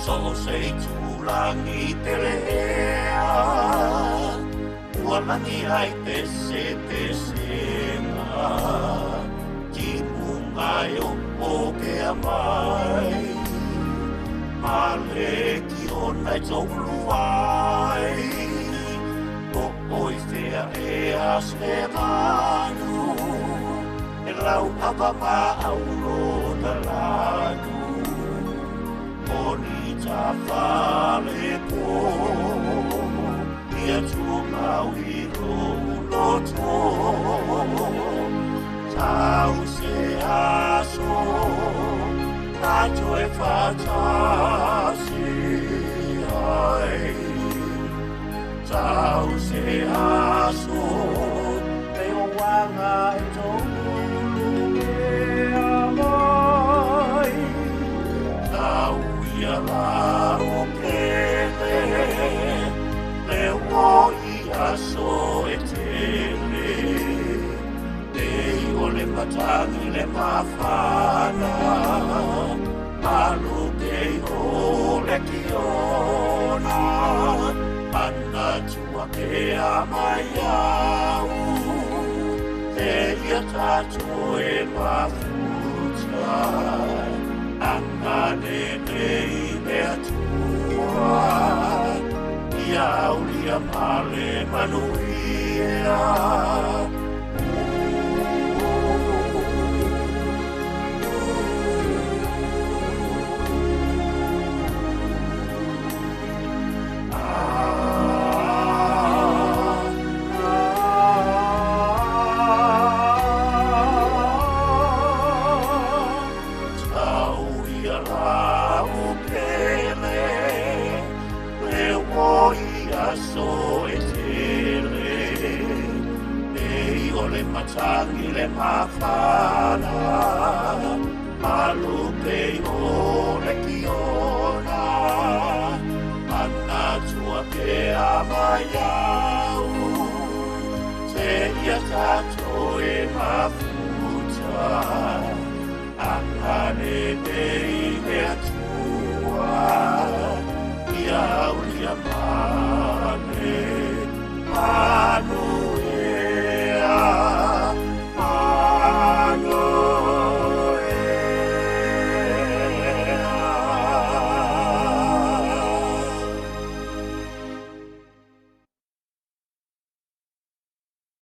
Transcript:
so sei tulangi te lehea ua langi ai te senga ki mungai o poke a mai male ki ona i tolu ai o oi fea e asne manu e lau apa ma aulo na lanu Oni ta whale po Ia tu mau i roto Tau se aso Na joe whatasi ai Tau se aso Te o wanga e tonu Ia la o pele, le o ia so e tele. Dei o le matangi le mawhana, alu dei o le kiona. Ana tua ke a mai au, te ia tato e mafutai. Angane nei mea tua Ia aulia male manuia So e tele Nei o le matangi le mawhana Malu pei o le kiona Ana tua ke a mai au Te ia tato e mafuta Angane nei mea tua Ia